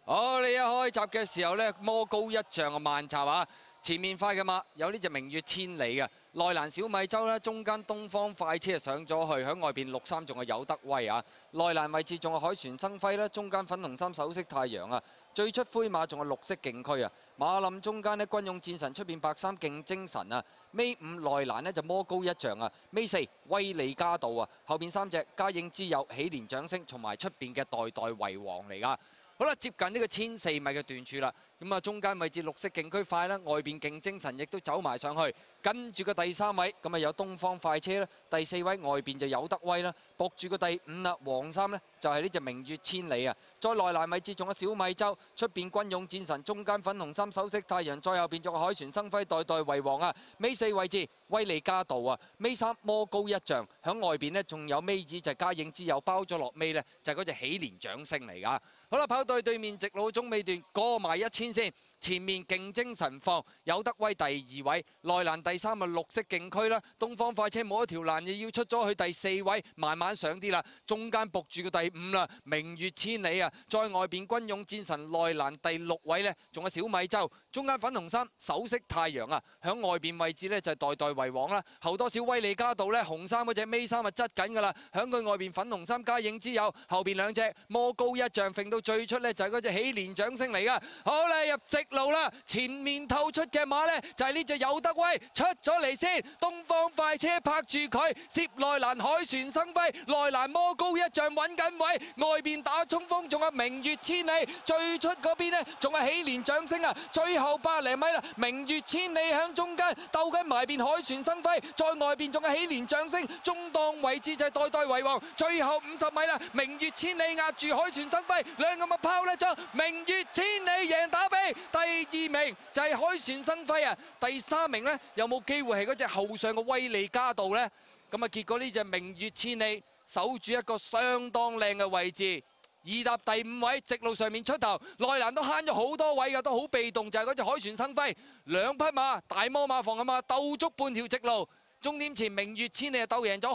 好，你一開閘嘅時候咧，魔高一丈啊，慢插啊！前面快嘅馬有呢隻明月千里嘅，內欄小米洲咧，中間東方快車上咗去，喺外邊6-3仲係有德威啊！內欄位置仲係海船生輝啦，中間粉紅衫首飾太陽啊！最出灰馬仲係綠色勁區啊！馬林中間呢，軍勇戰神出邊白衫勁精神啊！尾5內欄呢就魔高一丈啊！尾4威利加道啊！後邊3隻嘉應之友喜蓮掌聲，同埋出邊嘅代代為王嚟㗎。好啦，接近呢個1004米嘅段處啦，咁啊中間位置綠色勁區快啦，外邊勁精神亦都走埋上去，跟住個第3位咁啊有東方快車啦，第4位外邊就有德威啦，搏住個第5啦，黃衫呢就係呢隻明月千里啊，再內欄位置仲有小米洲，出邊軍勇戰神，中間粉紅衫首飾太陽，再後邊仲有海船生輝代代為王啊，尾4位置威利加道啊，尾3魔高一丈，響外邊呢仲有尾子就係嘉應之友包咗落尾呢，就係嗰隻喜蓮掌聲嚟㗎。好啦，跑到去對面直路中尾段過埋1000先，前面勁精神放有德威第2位，內欄第3咪綠色勁區啦，東方快車冇一條欄亦要出咗去第4位，慢慢上啲啦，中間仆住個第5啦，明月千里啊，再外邊軍勇戰神內欄第6位呢，仲有小米洲，中間粉紅衫首飾太陽啊，響外邊位置呢就係代代為王啦，後多少威利加道呢，紅衫嗰隻尾衫啊執緊㗎啦，響佢外邊粉紅衫嘉應之友，後邊2隻魔高一丈揈到最出呢就係嗰隻喜蓮掌聲嚟㗎，好啦入直路啦，前面透出嘅馬呢，就係呢隻有德威出咗嚟先，東方快車拍住佢，攝內欄海船生輝，內欄魔高一丈揾緊位，外邊打衝鋒仲有明月千里，最出嗰邊呢，仲係喜蓮掌聲啊，最後100零米啦，明月千里響中間鬥緊埋邊海船生輝，再外邊仲係喜蓮掌聲，中檔位置就係代代為王，最後50米啦，明月千里壓住海船生輝，兩個咪拋甩咗，明月千里贏打比，第2名就係海船生輝啊，第3名呢，有冇機會係嗰隻後上嘅威利加道呢？咁啊結果呢隻明月千里守住一個相當靚嘅位置。2搭第5位，直路上面出頭，內欄都慳咗好多位㗎，都好被動，就係嗰隻海船生輝，兩匹馬大魔馬房啊嘛，鬥足半條直路，終點前明月千里就鬥贏咗。